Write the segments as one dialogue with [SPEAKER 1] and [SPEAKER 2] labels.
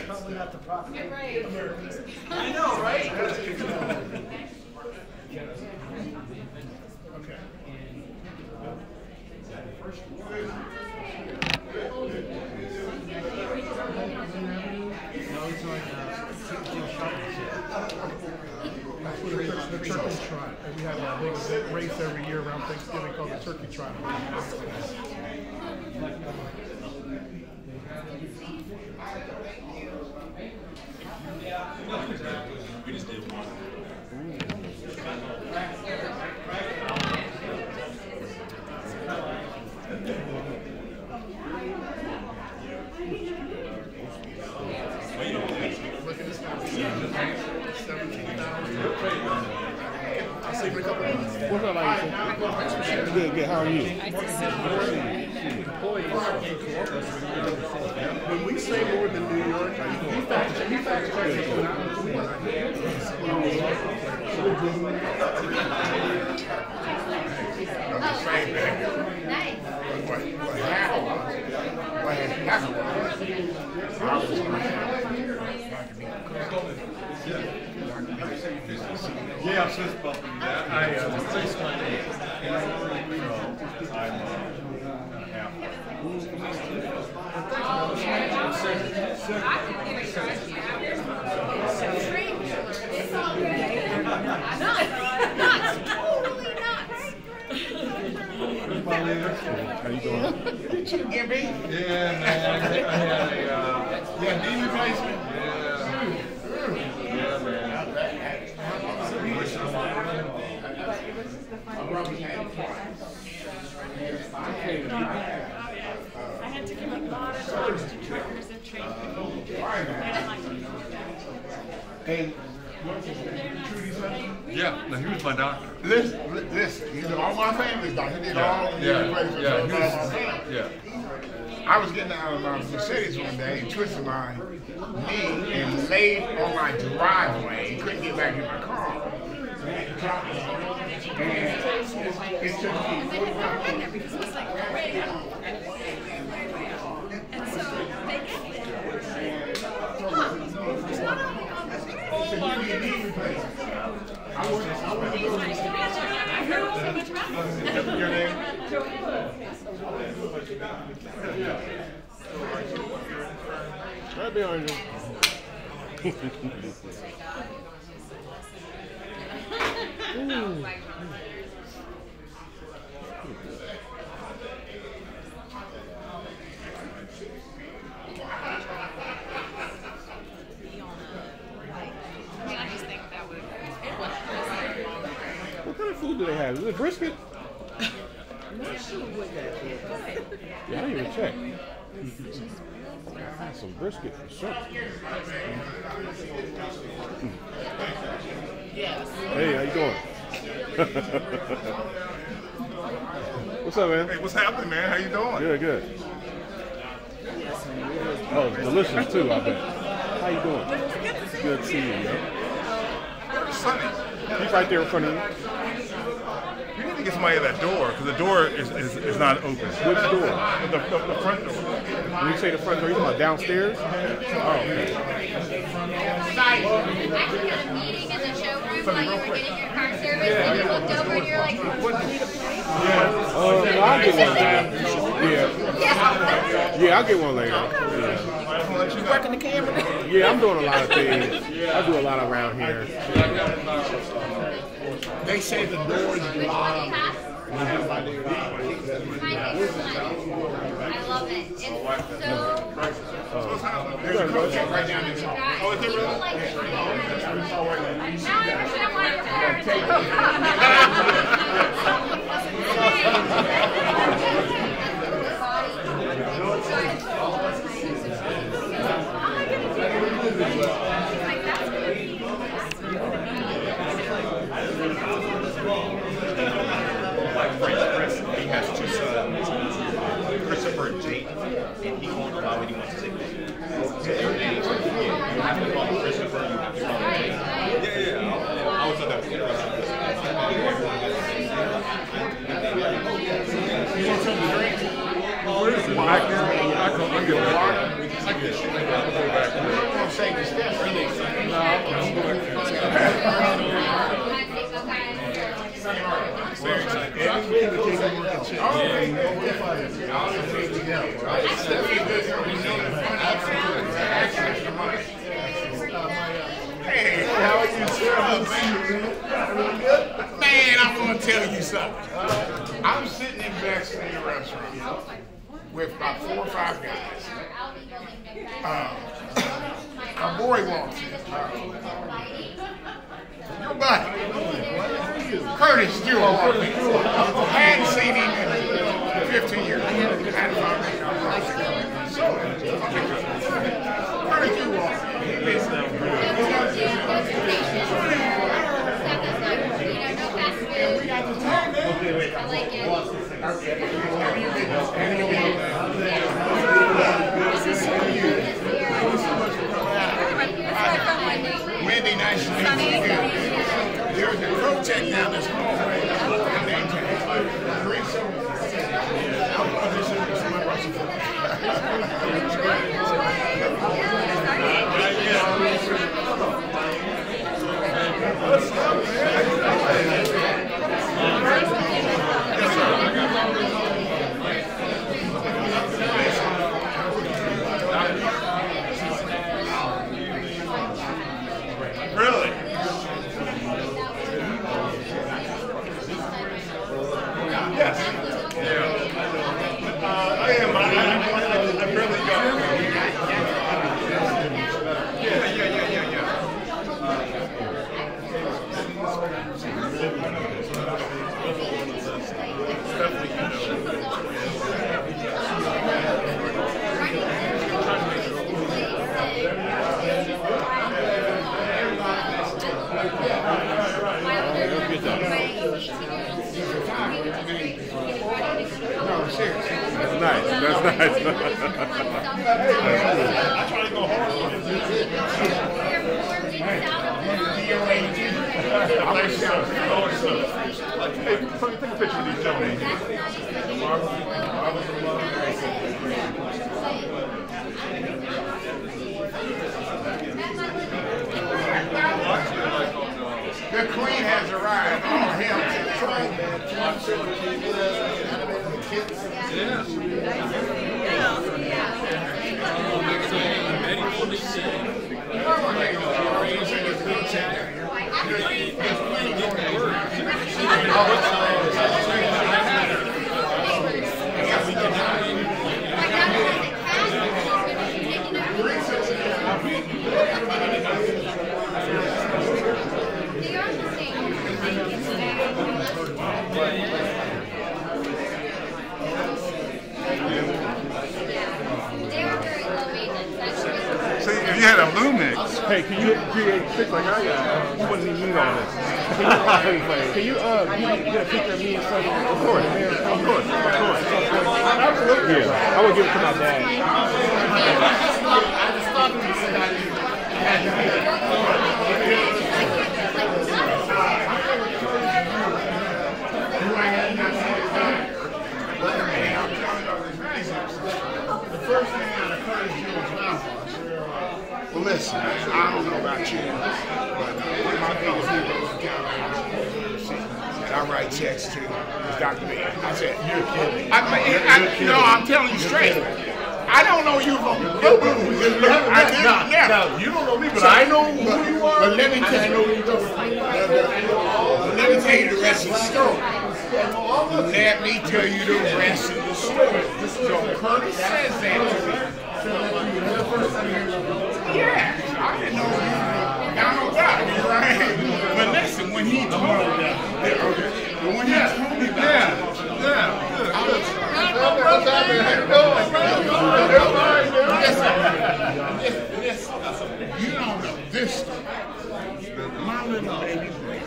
[SPEAKER 1] Probably not the proper.
[SPEAKER 2] Right.
[SPEAKER 1] I know, right?
[SPEAKER 3] Okay.
[SPEAKER 1] No, it's on
[SPEAKER 3] That's for the turkey trot. And we have a big race every year around Thanksgiving called the turkey trot.
[SPEAKER 4] We just did one.
[SPEAKER 3] Look at this guy. 17,000. I'll see you in a couple of months.
[SPEAKER 5] What's up, Aisha? Good, good. How are you?
[SPEAKER 3] When we say more than New York, he fact checks
[SPEAKER 4] Yeah, I'm supposed to bump you that. I replaced my name. I'm half.
[SPEAKER 5] How you doing?
[SPEAKER 3] Yeah, me?
[SPEAKER 4] Yeah, man. I had a
[SPEAKER 3] Yeah, knee replacement.
[SPEAKER 4] yeah, man.
[SPEAKER 2] I had to give a lot of talks to trainers and train people.
[SPEAKER 3] Hey,
[SPEAKER 4] Yeah, no, he was my doctor.
[SPEAKER 3] listen, you know, all my family's doctor. He did all knee replacements
[SPEAKER 4] yeah,
[SPEAKER 3] for
[SPEAKER 4] he
[SPEAKER 3] all my
[SPEAKER 4] was,
[SPEAKER 3] family.
[SPEAKER 4] yeah.
[SPEAKER 3] I was getting out of my Mercedes one day and twisted my knee and laid on my driveway and couldn't get back in my car. And it took me 45 minutes.
[SPEAKER 2] Because it was like way out. And so they get there.
[SPEAKER 3] You need knee replacement. I wouldn't go to
[SPEAKER 2] I heard so much about it.
[SPEAKER 3] your name.
[SPEAKER 5] Right behind you.
[SPEAKER 2] I just think that would.
[SPEAKER 5] What kind of food do they have? Is it brisket? Yeah, I didn't even check. Some brisket for sure. Hey, how you doing? What's up, man?
[SPEAKER 4] Hey, what's happening, man? How you doing?
[SPEAKER 5] Good, good. Oh, it's delicious too, I bet. How you doing? Good to see you, man.
[SPEAKER 4] It's sunny.
[SPEAKER 5] He's right there in front of you.
[SPEAKER 4] We need to get somebody at that door because the door is not open.
[SPEAKER 5] Which door?
[SPEAKER 4] The front door.
[SPEAKER 5] When you say the front door, you talking about downstairs? Oh, okay.
[SPEAKER 6] Actually, had a meeting in the showroom while you were getting your car service, and you looked over and you're like,
[SPEAKER 5] No, I'll get one. Yeah, I'll get one later. Yeah.
[SPEAKER 3] You working the camera?
[SPEAKER 5] Yeah, I'm doing a lot of things. I do a lot around here.
[SPEAKER 3] They say the door is
[SPEAKER 6] which one do you have?
[SPEAKER 3] blocked.
[SPEAKER 6] My new one. I love it. It's so
[SPEAKER 3] Right down this hall.
[SPEAKER 6] Oh, is it really? Now I understand why your parents
[SPEAKER 7] a date, and he won't allow anyone to take pictures. So every day, you have to call Christopher, you have to call Jake. Yeah. I always thought that was interesting.
[SPEAKER 3] You want something to drink?
[SPEAKER 4] Where is it? Back there? I can get water. I get shit. I'll go back there.
[SPEAKER 3] I'm gonna save the steps. Really?
[SPEAKER 4] No, I'll go back
[SPEAKER 3] Hey, how are you, sir? Man, I'm gonna tell you something. I'm sitting in backstage restaurant with about 4 or 5 guys. A boy walks in. Your buddy, Curtis Stewart. Hadn't seen him in 15 years. Curtis Stewart. Wendy, nice to meet you. There's a Protect down this hallway.
[SPEAKER 4] Really? Yes. Yeah. I am. I barely go. Yeah.
[SPEAKER 5] That's nice. That's nice.
[SPEAKER 4] I try to go hard on it. Hey, take a picture with these gentlemen.
[SPEAKER 3] The Queen has arrived. Oh, him.
[SPEAKER 4] See, if you had a Lumix.
[SPEAKER 5] Hey, can you create 6 like I got? You wouldn't even need all this. Can you get a picture of me and Sonny? Of course. Absolutely. Yeah, I would give it to my dad.
[SPEAKER 3] Well, listen, I don't know about you, but my fellow heroes and I write checks to Dr. B. I said, you're kidding. No, I'm telling you straight. I don't know you from
[SPEAKER 5] No, you don't know me, but I know who you are.
[SPEAKER 3] But let me tell you, the rest of the story. Let me tell you the rest of the story. So Curtis says that to me. Yeah, I didn't know Donald Duck, right? But listen, when he told me that, you don't know this story. My little baby boy.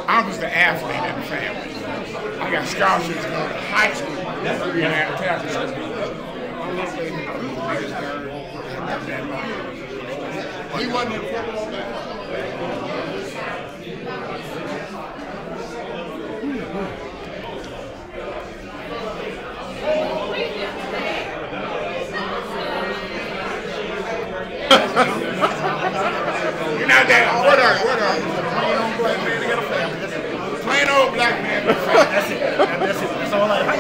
[SPEAKER 3] I was the athlete in the family. I got scholarships to go to high school. be an antagonist. He wasn't in football back. You're not that. What are you? What are you? Plain old black man to get a family. Plain old black man to get a family. That's it. That's it. That's all I have.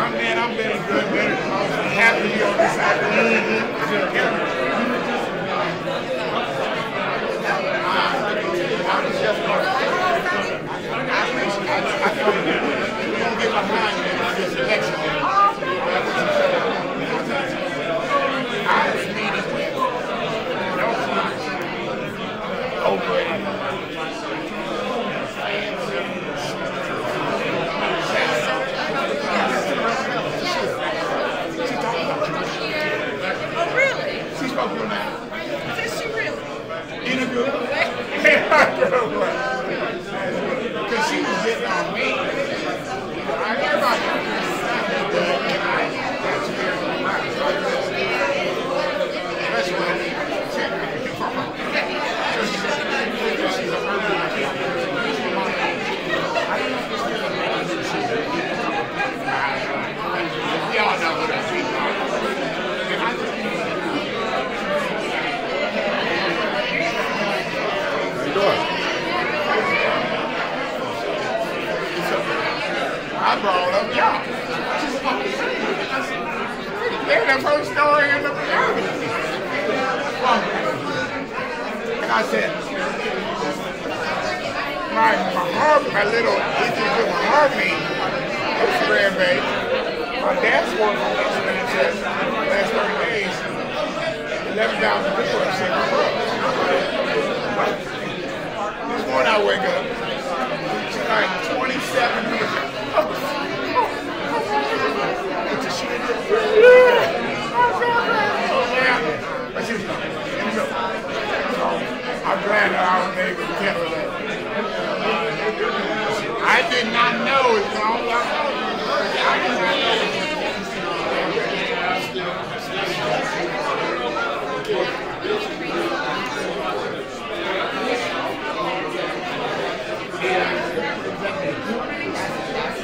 [SPEAKER 3] I'm better good, better. I'm happy to be on this side. I feel you don't get behind me in this election. I was meeting with
[SPEAKER 2] Oh, really?
[SPEAKER 3] she spoke your name.
[SPEAKER 2] Did she really?
[SPEAKER 3] Inaugural. Because she was getting on me. Everybody that's y'all know what I'm saying. I brought up y'all. They're the first story in the movie. Like I said, my little Mahogony, this grandbaby, my dad's working on this man says last 30 days, 11,000 people have seen the world. This morning I wake up, she's like 27 years old. I'm glad that I was able to tell her that. I did not know it. I did not know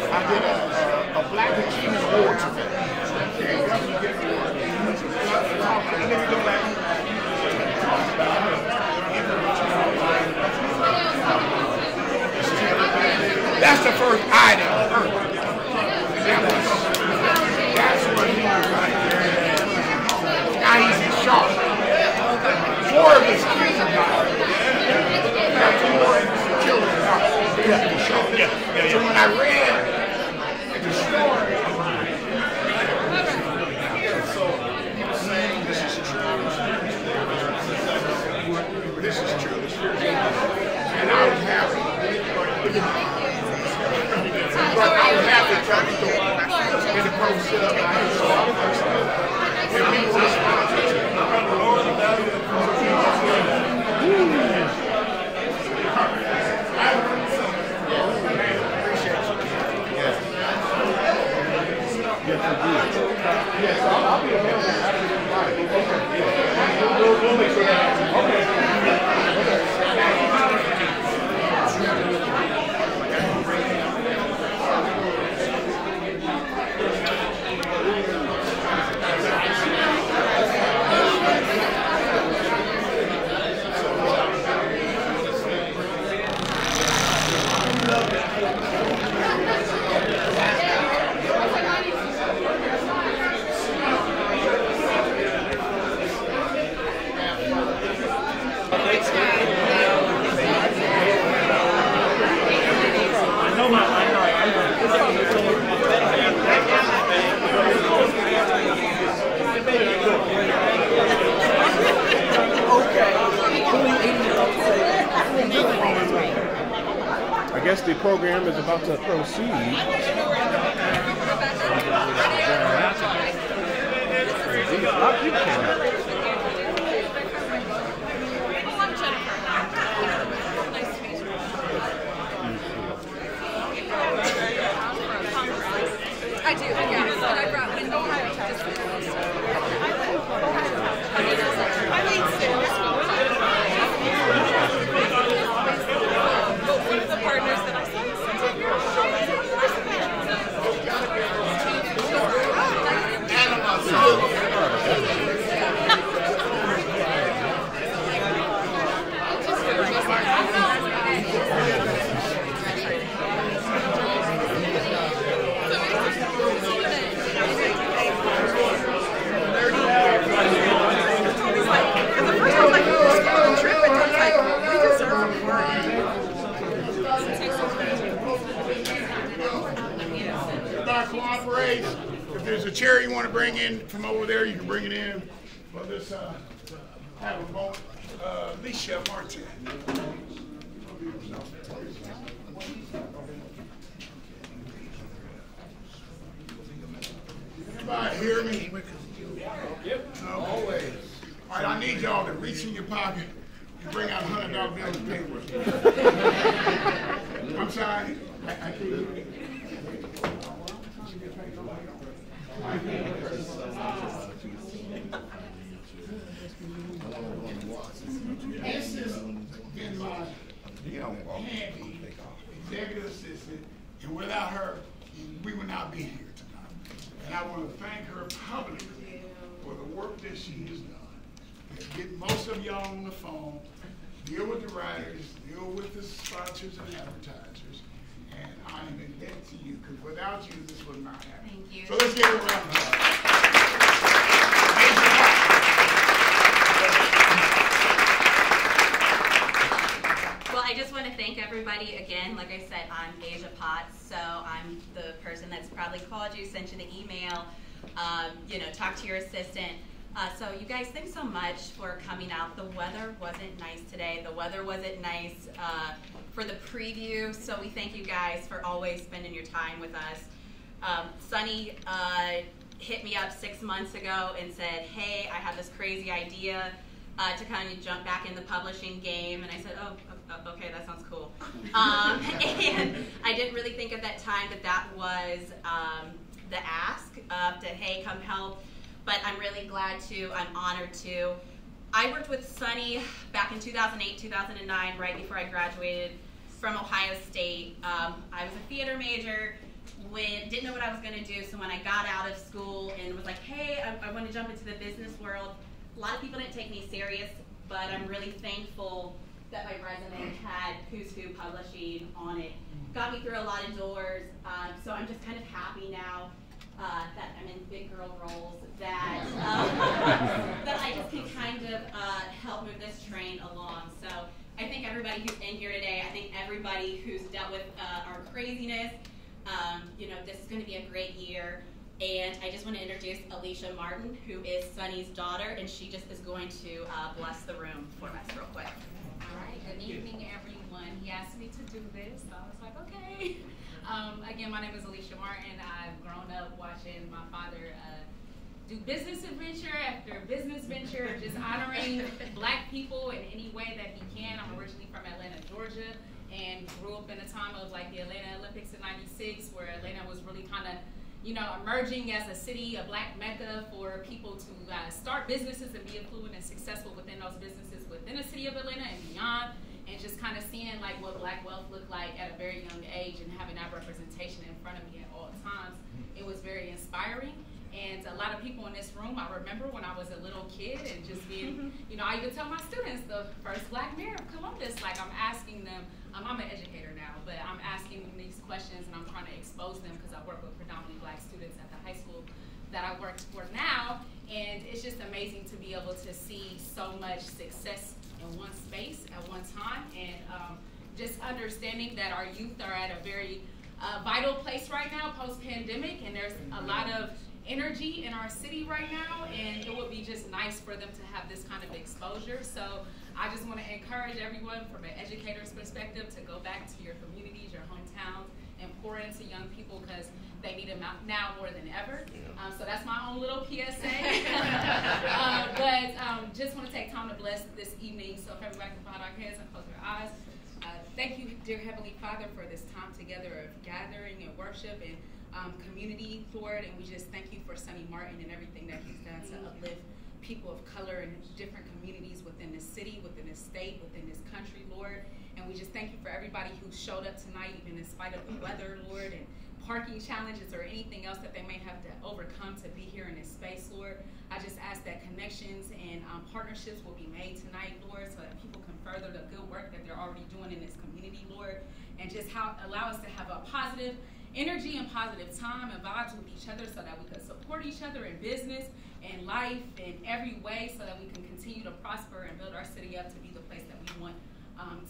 [SPEAKER 3] I did a Black Achievement Award event. That's the first item. That's what he was like. Now he's in shock. 4 of his kids are dying. That's 4 of his children are dying. So when I read the story, this is true. This is true. And I was happy. But I was happy to tell the story. In the post sit up and I saw it. And people respond to it. Yes, I'll be available after the flight. We'll make sure that I guess the program is about to proceed.
[SPEAKER 2] I do, yeah. but I brought window just for one of the partners that I
[SPEAKER 3] cooperate. If there's a chair you want to bring in from over there, you can bring it in. But let's have a moment. Alicia Martin. Everybody hear me? Yep. Always. All right, I need y'all to reach in your pocket and bring out $100 bills of paper. I'm sorry. This has been my handy executive assistant, and without her, we would not be here tonight. And I want to thank her publicly for the work that she has done. Get most of y'all on the phone, deal with the writers, deal with the sponsors and advertisers, and I am in debt to you, because without you, this would not happen.
[SPEAKER 6] Thank you.
[SPEAKER 3] So let's give her a round of applause.
[SPEAKER 8] Well, I just want to thank everybody again. Like I said, I'm Asia Potts, so I'm the person that's probably called you, sent you the email, talked to your assistant. So you guys, thanks so much for coming out. The weather wasn't nice today. The weather wasn't nice for the preview, so we thank you guys for always spending your time with us. Sunny hit me up 6 months ago and said, hey, I have this crazy idea to kind of jump back in the publishing game, and I said, oh, okay, that sounds cool. And I didn't really think at that time that was the ask to, hey, come help. But I'm really glad to, I'm honored to. I worked with Sunny back in 2008, 2009, right before I graduated from Ohio State. I was a theater major, didn't know what I was gonna do, so when I got out of school and was like, hey, I want to jump into the business world, a lot of people didn't take me serious, but I'm really thankful that my resume had Who's Who Publishing on it. Got me through a lot of doors, so I'm just kind of happy now that I'm in big girl roles, that that I just can kind of help move this train along. So I think everybody who's in here today, I think everybody who's dealt with our craziness, this is going to be a great year. And I just want to introduce Alicia Martin, who is Sunny's daughter, and she just is going to bless the room for us real quick.
[SPEAKER 9] All right, good evening, everyone. He asked me to do this, so I was like, okay. Again, my name is Alicia Martin. I've grown up watching my father do business adventure after business venture, just honoring Black people in any way that he can. I'm originally from Atlanta, Georgia, and grew up in a time of like the Atlanta Olympics in '96, where Atlanta was really kind of, emerging as a city, a Black mecca for people to start businesses and be affluent and successful within those businesses within the city of Atlanta and beyond. And just kind of seeing like what Black wealth looked like at a very young age and having that representation in front of me at all times, it was very inspiring. And a lot of people in this room, I remember when I was a little kid and just being, I even tell my students the first Black mayor of Columbus, like I'm asking them, I'm an educator now, but I'm asking them these questions and I'm trying to expose them because I work with predominantly Black students at the high school that I work for now. And it's just amazing to be able to see so much success in one space at one time, and just understanding that our youth are at a very vital place right now post-pandemic, and there's a lot of energy in our city right now, and it would be just nice for them to have this kind of exposure. So I just want to encourage everyone from an educator's perspective to go back to your communities, your hometowns, and pour into young people because they need them now more than ever. So that's my own little PSA. But just want to take time to bless this evening. So if everybody can bow our heads and close their eyes. Thank you, dear Heavenly Father, for this time together of gathering and worship. And community, Lord, and we just thank you for Sonny Martin and everything that he's done to uplift people of color in different communities within this city, within this state, within this country, Lord. And we just thank you for everybody who showed up tonight, even in spite of the weather, Lord, and parking challenges or anything else that they may have to overcome to be here in this space, Lord. I just ask that connections and partnerships will be made tonight, Lord, so that people can further the good work that they're already doing in this community, Lord, and just allow us to have a positive energy and positive time and vibes with each other so that we can support each other in business and life in every way so that we can continue to prosper and build our city up to be the place that we want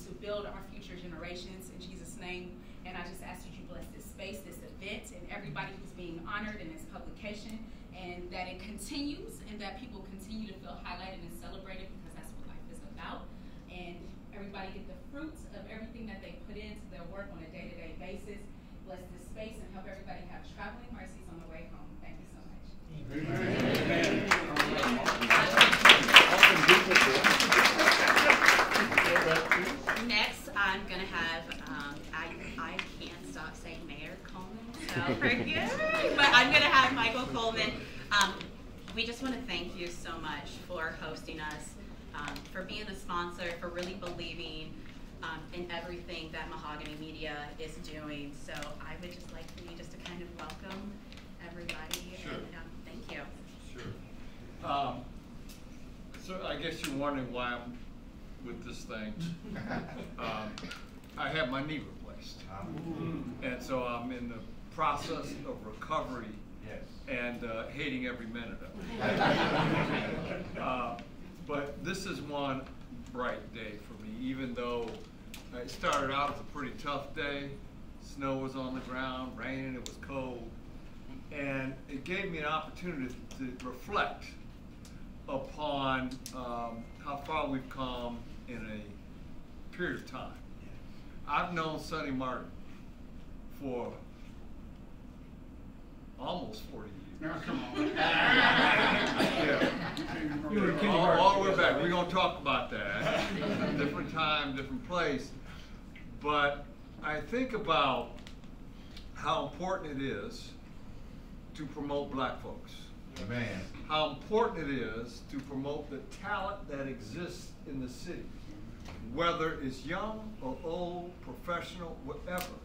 [SPEAKER 9] to build our future generations in Jesus' name. And I just ask that you bless this space, this event, and everybody who's being honored in this publication, and that it continues and that people continue to feel highlighted and celebrated because that's what life is about. And everybody get the fruits of everything that they put into their work on a day-to-day basis. Bless this space and help everybody have traveling mercies on the way home. Thank you so much.
[SPEAKER 3] Amen.
[SPEAKER 8] Next, I'm going to have, I can't stop saying Mayor Coleman, so forgive me, but I'm going to have Michael Coleman. We just want to thank you so much for hosting us, for being a sponsor, for really believing in everything that Mahogany Media is doing. So I would just like for you just to kind of welcome everybody.
[SPEAKER 10] Sure.
[SPEAKER 8] And thank you.
[SPEAKER 10] Sure. So I guess you're wondering why I'm with this thing. I had my knee replaced. And so I'm in the process of recovery and hating every minute of it. But this is one bright day for me, even though it started out as a pretty tough day. Snow was on the ground, raining, it was cold. And it gave me an opportunity to reflect upon how far we've come in a period of time. I've known Sonny Martin for almost 40 years.
[SPEAKER 3] Now, come on.
[SPEAKER 10] Yeah. All the way back. We're going to talk about that. Different time, different place. But I think about how important it is to promote black folks.
[SPEAKER 7] Amen.
[SPEAKER 10] How important it is to promote the talent that exists in the city. Whether it's young or old, professional, whatever.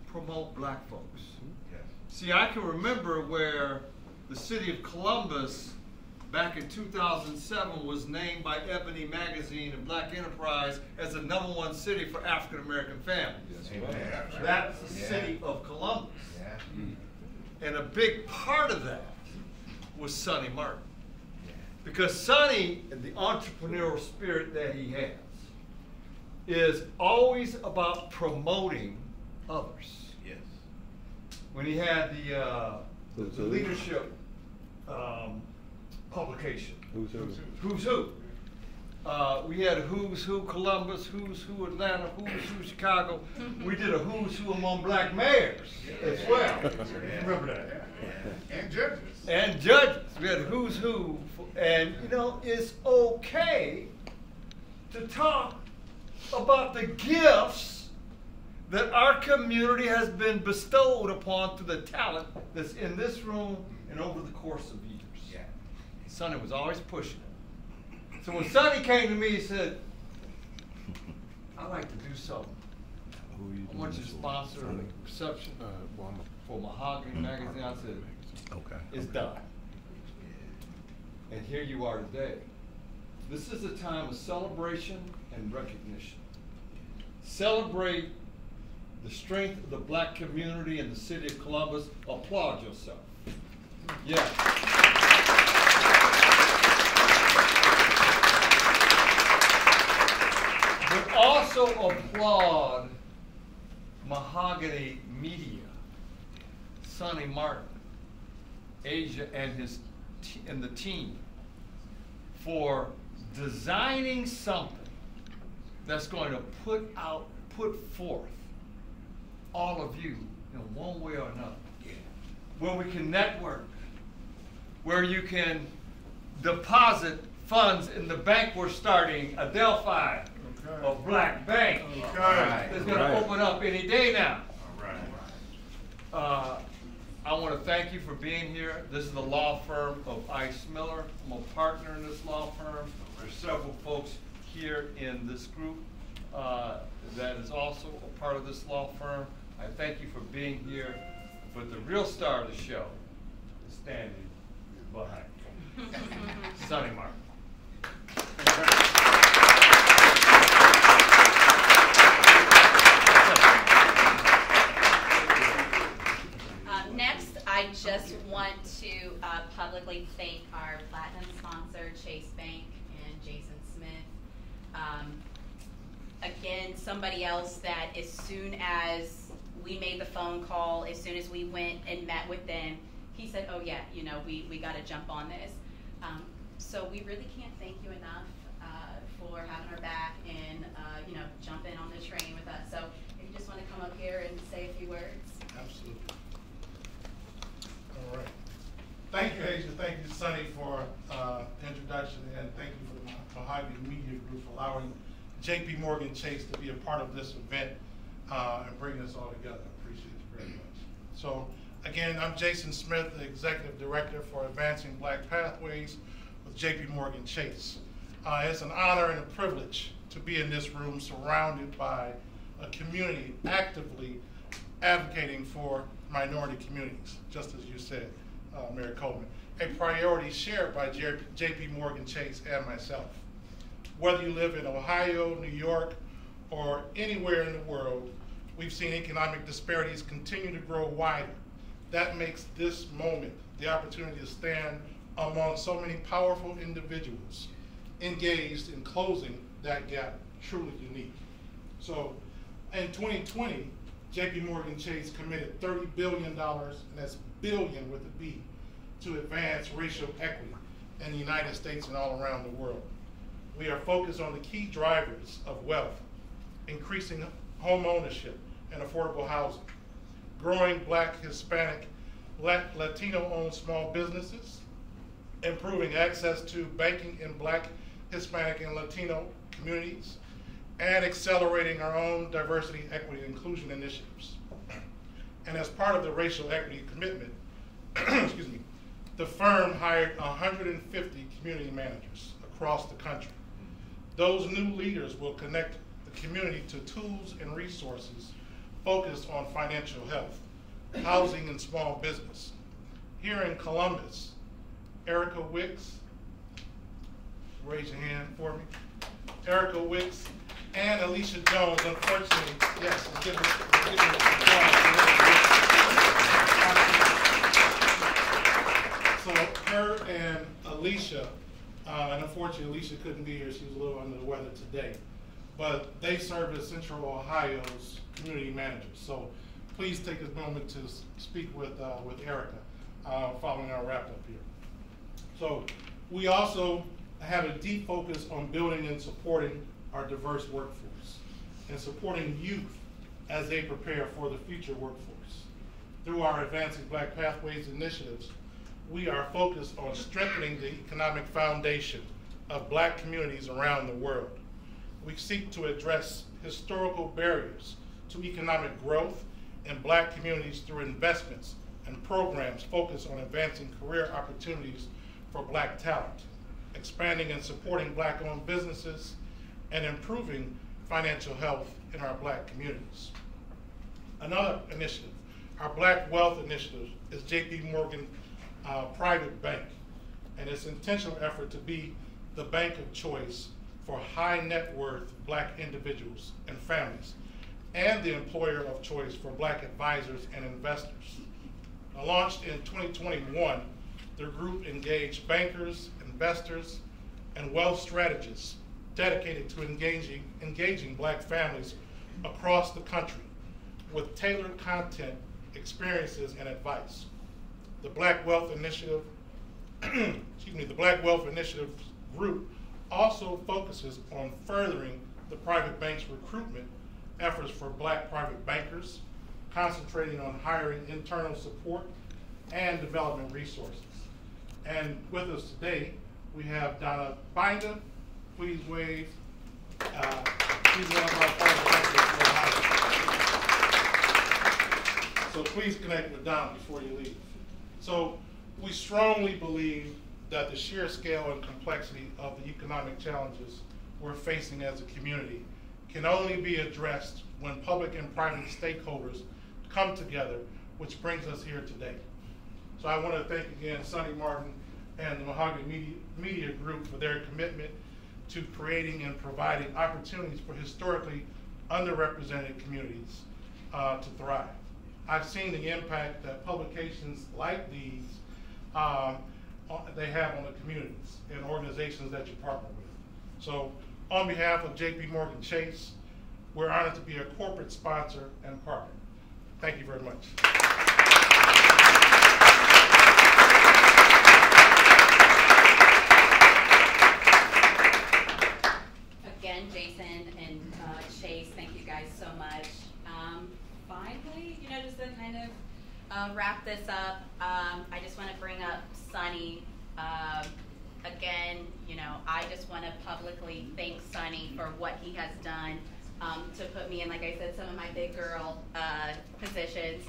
[SPEAKER 10] Promote black folks.
[SPEAKER 7] Yes.
[SPEAKER 10] See, I can remember where the city of Columbus back in 2007 was named by Ebony Magazine and Black Enterprise as the #1 city for African American families.
[SPEAKER 7] Amen.
[SPEAKER 10] That's the city of Columbus.
[SPEAKER 7] Yeah.
[SPEAKER 10] And a big part of that was Sonny Martin. Because Sonny, and the entrepreneurial spirit that he has, is always about promoting others.
[SPEAKER 7] Yes.
[SPEAKER 10] When he had the leadership publication, Who's Who. We had Who's Who Columbus, Who's Who Atlanta, Who's Who Chicago. We did a Who's Who among black mayors as well. Remember that?
[SPEAKER 3] And judges.
[SPEAKER 10] And judges. We had Who's Who. And, you know, it's okay to talk about the gifts that our community has been bestowed upon through the talent that's in this room and over the course of years.
[SPEAKER 7] Yeah.
[SPEAKER 10] Sonny was always pushing it. So when Sonny came to me, he said, I'd like to do something. I want you to sponsor a reception for Mahogany Magazine. I said, okay, it's done. And here you are today. This is a time of celebration and recognition. Celebrate the strength of the black community in the city of Columbus. Applaud yourself. Yes. But also applaud Mahogany Media, Sonny Martin, Asia, and the team for designing something that's going to put forth all of you in one way or another, where we can network, where you can deposit funds in the bank we're starting, Adelphi, a black bank. It's going to open up any day now. I want to thank you for being here. This is the law firm of Ice Miller. I'm a partner in this law firm. There's several folks here in this group that is also a part of this law firm. I thank you for being here. But the real star of the show is standing behind me. Sonny Martin.
[SPEAKER 8] Next, I just want to publicly thank our platinum sponsor, Chase Bank and Jason Smith. Again, somebody else that as soon as we made the phone call, as soon as we went and met with them, he said, oh yeah, you know, we got to jump on this. So we really can't thank you enough for having our back and, you know, jumping on the train with us. So if you just want to come up here and say a few words.
[SPEAKER 11] Absolutely. All right. Thank you, Asia. Thank you, Sonny, for the introduction, and thank you for the Mahogany Media Group for allowing J.P. Morgan Chase to be a part of this event and bringing us all together. I appreciate you very much. So, again, I'm Jason Smith, the Executive Director for Advancing Black Pathways with J.P. Morgan Chase. It's an honor and a privilege to be in this room surrounded by a community actively advocating for minority communities, just as you said, Mayor Coleman, a priority shared by J.P. Morgan Chase and myself. Whether you live in Ohio, New York, or anywhere in the world, we've seen economic disparities continue to grow wider. That makes this moment the opportunity to stand among so many powerful individuals engaged in closing that gap truly unique. So in 2020, J.P. Morgan Chase committed $30 billion, and that's billion with a B, to advance racial equity in the United States and all around the world. We are focused on the key drivers of wealth, increasing home ownership and affordable housing, growing Black, Hispanic, Latino-owned small businesses, improving access to banking in Black, Hispanic, and Latino communities, and accelerating our own diversity, equity, and inclusion initiatives. And as part of the racial equity commitment, excuse me, the firm hired 150 community managers across the country. Those new leaders will connect the community to tools and resources focused on financial health, housing, and small business. Here in Columbus, Erica Wicks, raise your hand for me. Erica Wicks and Alicia Jones, unfortunately, yes, give her So her and Alicia, and unfortunately Alicia couldn't be here, she was a little under the weather today, but they serve as Central Ohio's community managers. So please take this moment to speak with Erica following our wrap up here. So we also have a deep focus on building and supporting our diverse workforce and supporting youth as they prepare for the future workforce. Through our Advancing Black Pathways initiatives, we are focused on strengthening the economic foundation of Black communities around the world. We seek to address historical barriers to economic growth in Black communities through investments and programs focused on advancing career opportunities for Black talent, expanding and supporting Black-owned businesses, and improving financial health in our Black communities. Another initiative, our Black Wealth Initiative, is J.P. Morgan Private Bank, and its intentional effort to be the bank of choice for high net worth Black individuals and families, and the employer of choice for Black advisors and investors. Launched in 2021, the group engaged bankers, investors, and wealth strategists dedicated to engaging Black families across the country with tailored content, experiences, and advice. The Black Wealth Initiative, the Black Wealth Initiative group also focuses on furthering the private bank's recruitment efforts for Black private bankers, concentrating on hiring internal support and development resources. And with us today, we have Donna Binder. Please wave. She's one of our private bankers for Ohio. So please connect with Don before you leave. So we strongly believe that the sheer scale and complexity of the economic challenges we're facing as a community can only be addressed when public and private stakeholders come together, which brings us here today. So I want to thank again Sonny Martin and the Mahogany Media Group for their commitment to creating and providing opportunities for historically underrepresented communities to thrive. I've seen the impact that publications like these they have on the communities and organizations that you partner with. So on behalf of JP Morgan Chase, we're honored to be a corporate sponsor and partner. Thank you very much.
[SPEAKER 8] Again, Jason and Chase, thank you guys so much. Finally, just to kind of wrap this up, I just want to bring up Sonny. Again, I just want to publicly thank Sonny for what he has done to put me in, like I said, some of my big girl positions.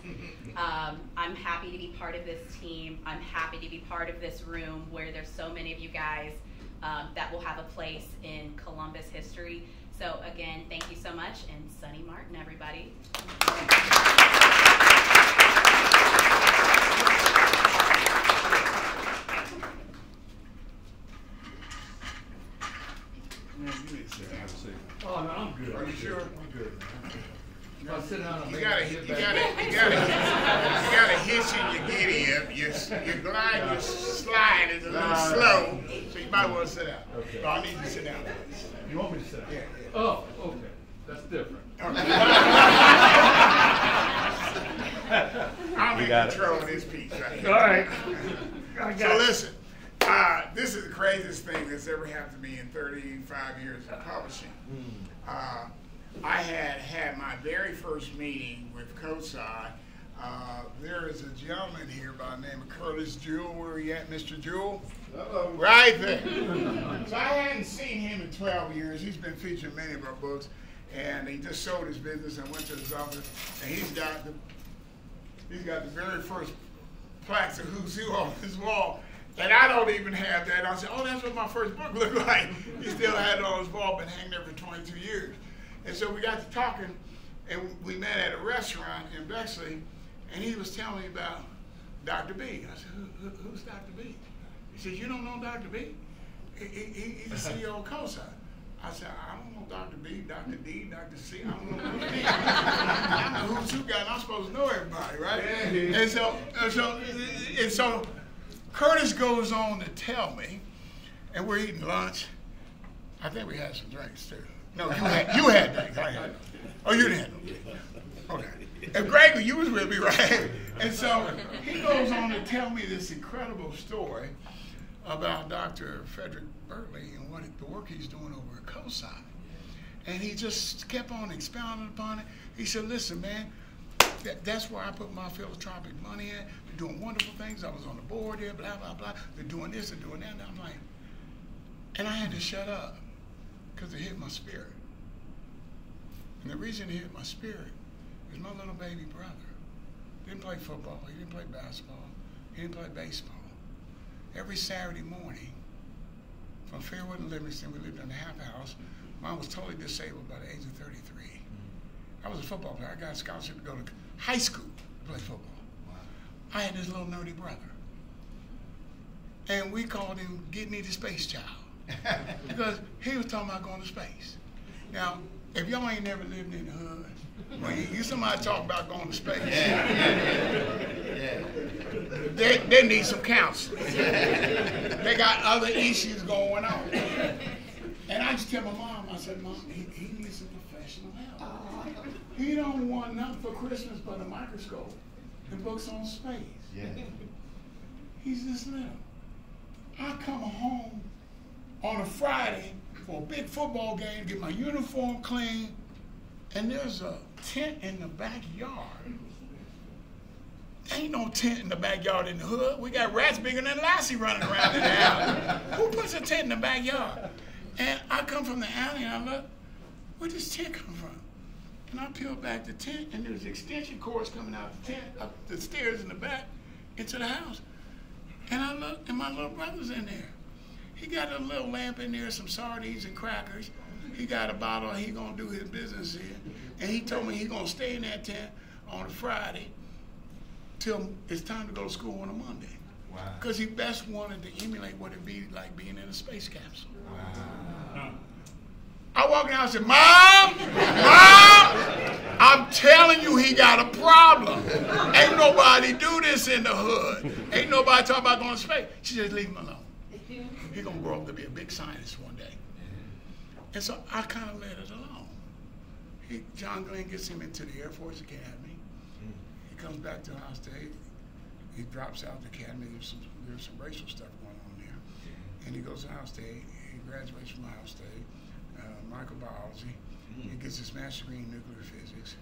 [SPEAKER 8] I'm happy to be part of this team. I'm happy to be part of this room where there's so many of you guys that will have a place in Columbus history. So again, thank you so much, and Sonny Martin, everybody.
[SPEAKER 10] Oh, no, I'm good.
[SPEAKER 3] Are you sure?
[SPEAKER 10] I'm good. I'll sit down and
[SPEAKER 3] you gotta hitch in your giddy up. Your glide, your slide is a little slow, so you might want to sit down.
[SPEAKER 10] Okay.
[SPEAKER 3] So I need you to sit down.
[SPEAKER 10] You want me to sit down?
[SPEAKER 3] Yeah.
[SPEAKER 10] Oh, okay. That's different.
[SPEAKER 3] Okay. I'm in control of this piece right here.
[SPEAKER 10] All right.
[SPEAKER 3] So listen, this is the craziest thing that's ever happened to me in 35 years of publishing. I had my very first meeting with COSI. There is a gentleman here by the name of Curtis Jewell. Where are you at, Mr. Jewell? Uh-oh. Right there. So I hadn't seen him in 12 years. He's been featured in many of our books, and he just sold his business. I went to his office, and he's got the very first plaques of Who's Who on his wall. And I don't even have that. I said, oh, that's what my first book looked like. He still had it on his wall, been hanging there for 22 years. And so we got to talking, and we met at a restaurant in Bexley, and he was telling me about Dr. B. I said, who's Dr. B? He said, you don't know Dr. B? He's the CEO of COSI. I said, I don't know Dr. B, Dr. D, Dr. C, I don't know Dr. D. I'm the Who's Who guy, and I'm supposed to know everybody, right? Yeah. And so Curtis goes on to tell me, and we're eating lunch. I think we had some drinks too. No, you had drinks. I had. Oh, you didn't. Okay. And Gregory, you was with me, right? And so he goes on to tell me this incredible story about Dr. Frederick Berkeley and the work he's doing over at COSI. And he just kept on expounding upon it. He said, listen, man, that's where I put my philanthropic money in. They're doing wonderful things. I was on the board there, blah, blah, blah. They're doing this, they're doing that. And I'm like, and I had to shut up because it hit my spirit. And the reason it hit my spirit is my little baby brother didn't play football, he didn't play basketball, he didn't play baseball. Every Saturday morning, from Fairwood and Livingston, we lived in a half house. Mom was totally disabled by the age of 33. I was a football player. I got a scholarship to go to high school to play football. I had this little nerdy brother. And we called him Get Me the Space Child. Because he was talking about going to space. Now, if y'all ain't never lived in the hood, when you somebody talk about going to space, they need some counseling. They got other issues going on. And I just tell my mom, I said, Mom, he needs some professional help. He don't want nothing for Christmas but a microscope and books on space. Yeah. He's this little. I come home on a Friday for a big football game, get my uniform clean, and there's a tent in the backyard. Ain't no tent in the backyard in the hood. We got rats bigger than Lassie running around in the alley. Who puts a tent in the backyard? And I come from the alley and I look, where does this tent come from? And I peeled back the tent, and there was extension cords coming out the tent, up the stairs in the back, into the house. And I looked, and my little brother's in there. He got a little lamp in there, some sardines and crackers. He got a bottle, he gonna do his business here. And he told me he gonna stay in that tent on a Friday till it's time to go to school on a Monday. Wow. Because he best wanted to emulate what it'd be like being in a space capsule. Wow. I walked in and said, Mom, I'm telling you he got a problem. Ain't nobody do this in the hood. Ain't nobody talking about going to space. She said, leave him alone. He's going to grow up to be a big scientist one day. And so I kind of let it alone. John Glenn gets him into the Air Force Academy. He comes back to Ohio State. He drops out the academy. There's some racial stuff going on there. And he goes to Ohio State. He graduates from Ohio State. Microbiology. He gets his master's degree in nuclear physics.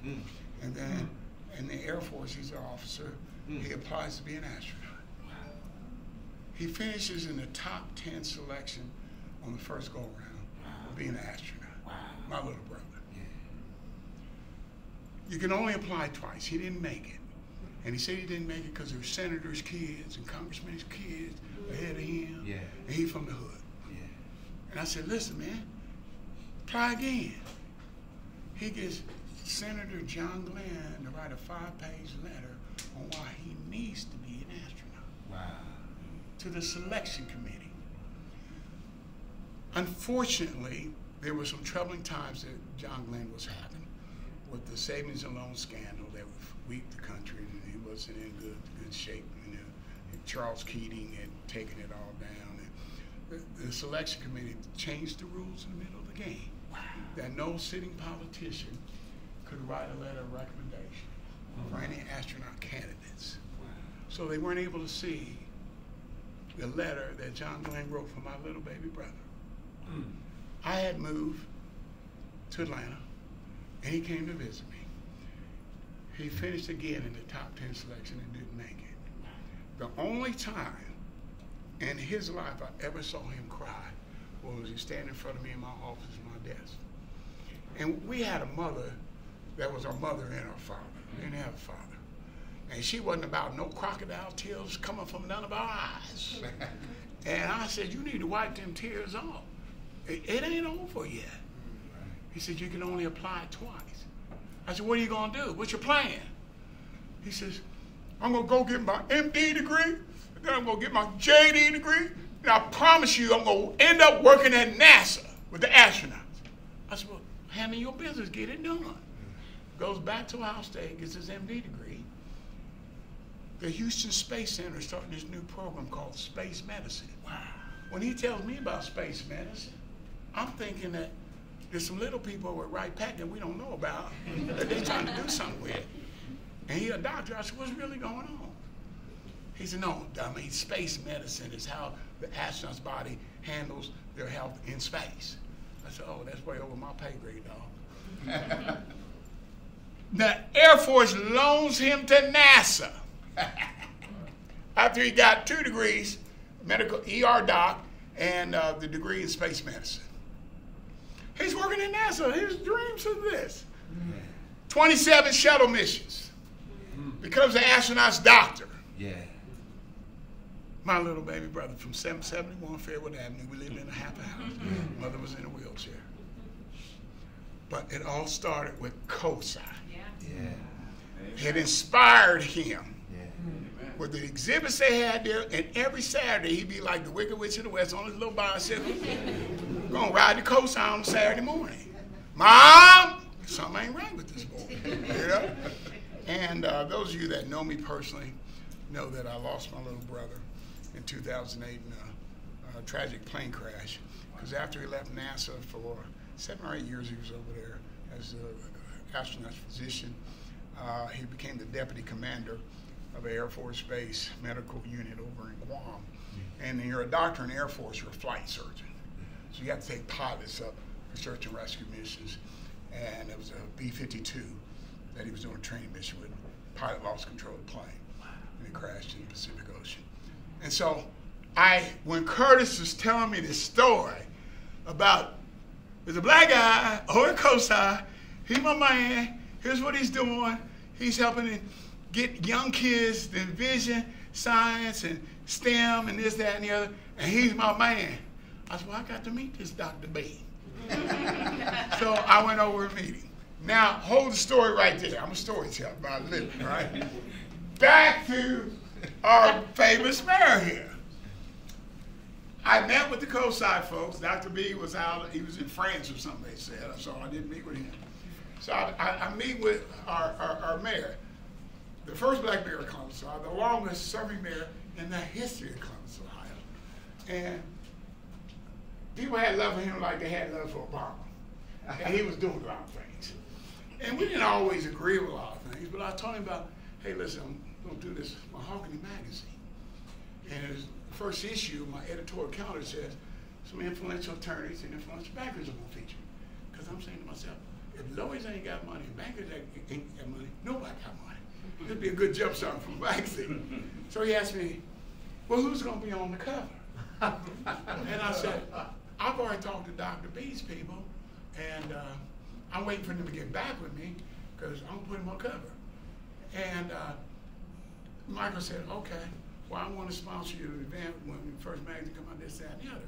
[SPEAKER 3] And then in the Air Force, he's an officer. He applies to be an astronaut. He finishes in the top 10 selection on the first go-around of being an astronaut. My little brother. You can only apply twice. He didn't make it. And he said he didn't make it because there were senators' kids and congressmen's kids ahead of him. And he's from the hood. And I said, listen, man, try again. He gets Senator John Glenn to write a 5-page letter on why he needs to be an astronaut. To the selection committee. Unfortunately, there were some troubling times that John Glenn was having with the savings and loan scandal that weakened the country, and he wasn't in good shape. And Charles Keating had taken it all down. The selection committee changed the rules in the middle of the game. That no sitting politician could write a letter of recommendation for any astronaut candidates. So they weren't able to see the letter that John Glenn wrote for my little baby brother. I had moved to Atlanta, and he came to visit me. He finished again in the top 10 selection and didn't make it. The only time in his life I ever saw him cry was he standing in front of me in my office, my desk. And we had a mother that was our mother and our father. We didn't have a father. And she wasn't about no crocodile tears coming from none of our eyes. And I said, you need to wipe them tears off. It ain't over yet. He said, you can only apply twice. I said, what are you going to do? What's your plan? He says, I'm going to go get my MD degree. Then I'm going to get my JD degree, and I promise you I'm going to end up working at NASA with the astronauts. I said, well, handle your business, get it done. Goes back to Ohio State, gets his MD degree. The Houston Space Center is starting this new program called Space Medicine. When he tells me about space medicine, I'm thinking that there's some little people over at Wright Pack that we don't know about that they're trying to do something with. And he's a doctor. I said, what's really going on? He said, no, dummy, space medicine is how the astronaut's body handles their health in space. I said, oh, that's way over my pay grade, dog. The Air Force loans him to NASA. After he got 2 degrees, medical ER doc, and the degree in space medicine. He's working at NASA. His dreams are this. 27 shuttle missions. Becomes an astronaut's doctor. My little baby brother from 771 Fairwood Avenue, we lived in a half a house. Mother was in a wheelchair. But it all started with COSI. It inspired him. With the exhibits they had there, and every Saturday he'd be like the Wicked Witch of the West on his little bicycle. Gonna ride the COSI on Saturday morning. Mom, something ain't right with this boy. You know? And those of you that know me personally know that I lost my little brother in 2008 in a tragic plane crash. Because after he left NASA for 7 or 8 years, he was over there as an astronaut physician. He became the deputy commander of the Air Force Base medical unit over in Guam. And you're a doctor in the Air Force, you're a flight surgeon. So you have to take pilots up for search and rescue missions. And it was a B-52 that he was doing a training mission with. Pilot lost control of the plane, and it crashed in the Pacific Ocean. And so when Curtis was telling me this story about there's a black guy over at COSI, he's my man, here's what he's doing. He's helping to get young kids to envision science and STEM and this, that, and the other. And he's my man. I said, well, I got to meet this Dr. B. So I went over and meet him. Now, hold the story right there. I'm a storyteller by living, right? Back to our famous mayor here. I met with the COSI folks. Dr. B was out, he was in France or something, they said, so I didn't meet with him. So I meet with our mayor, the first black mayor of Columbus, Ohio, the longest serving mayor in the history of Columbus, Ohio. And people had love for him like they had love for Obama. And he was doing a lot of things. And we didn't always agree with a lot of things, but I told him about, hey, listen, I'm going to do this Mahogany magazine. And his first issue, my editorial calendar says, some influential attorneys and influential bankers are going to feature. Because I'm saying to myself, if lawyers ain't got money and bankers ain't got money, nobody got money. It'd be a good jump start for a magazine. So he asked me, well, who's going to be on the cover? And I said, I've already talked to Dr. B's people, and I'm waiting for them to get back with me because I'm going to put him on cover. And Michael said, okay, well, I want to sponsor you an event when the first magazine come out, this, that, and the other.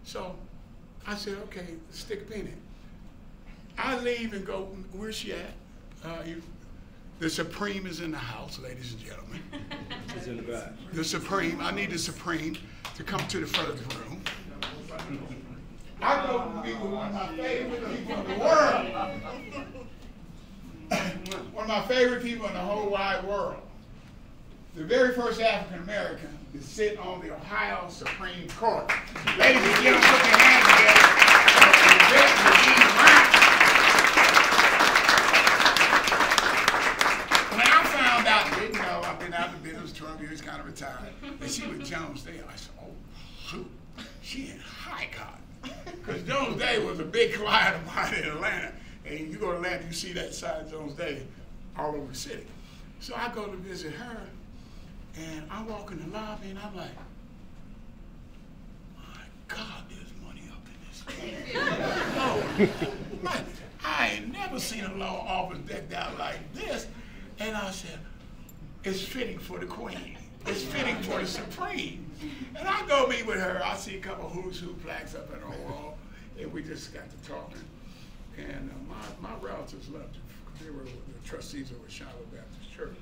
[SPEAKER 3] So I said, okay, stick a pin in it. I leave and go, where's she at? The Supreme is in the house, ladies and gentlemen.
[SPEAKER 5] She's in the back.
[SPEAKER 3] The Supreme, I need the Supreme to come to the front of the room. I go to meet with one of my favorite people in the world. One of my favorite people in the whole wide world. The very first African American to sit on the Ohio Supreme Court. Ladies and gentlemen, put your hands together. When I found out, didn't know, I've been out of the business 12 years, kind of retired, and she was Jones Day. I said, oh, shoot, she in high cotton. Because Jones Day was a big client of mine in Atlanta. And you go to Atlanta, you see that side of Jones Day all over the city. So I go to visit her, and I walk in the lobby, and I'm like, my God, there's money up in this place. Oh, I ain't never seen a law office decked out like this. And I said, it's fitting for the queen. It's fitting for the Supreme. And I go meet with her. I see a couple who's who flags up on her wall, and we just got to talking. And my relatives loved her because they were the trustees of Charlotte Baptist Church.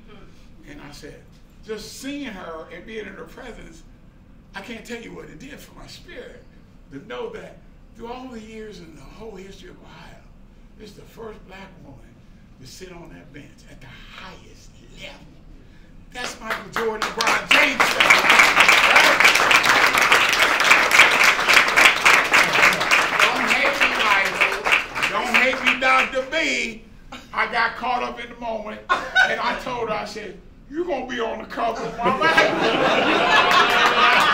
[SPEAKER 3] And I said, just seeing her and being in her presence, I can't tell you what it did for my spirit. To know that through all the years in the whole history of Ohio, this is the first black woman to sit on that bench at the highest level. That's Michael Jordan, LeBron James. Don't hate me, Michael. Don't hate me, Dr. B. I got caught up in the moment, and I told her, I said, you're going to be on the cover of my magazine.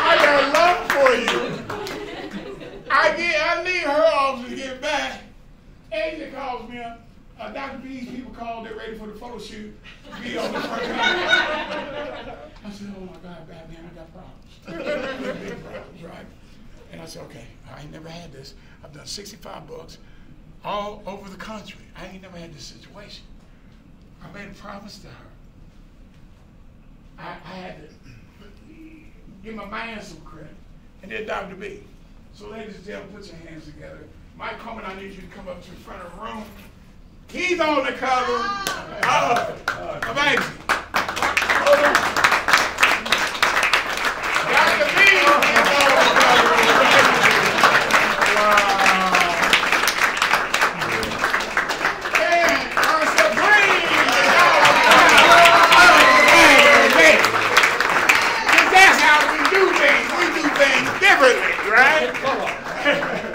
[SPEAKER 3] I got love for you. I leave her office to get back. Asia calls me up. Dr. B's people called, they're ready for the photo shoot. Be on the front cover. I said, oh my God, Batman, I got problems. Big problems, right? And I said, okay, I ain't never had this. I've done 65 books all over the country. I ain't never had this situation. I made a promise to her. I had to give my man some credit. And then Dr. B. So ladies and gentlemen, put your hands together. Mike Coleman, I need you to come up to the front of the room. He's on the cover. Amazing. Dr. B is on the cover. Wow. And our Supreme is on the cover. That's how we do things. We do things differently, right?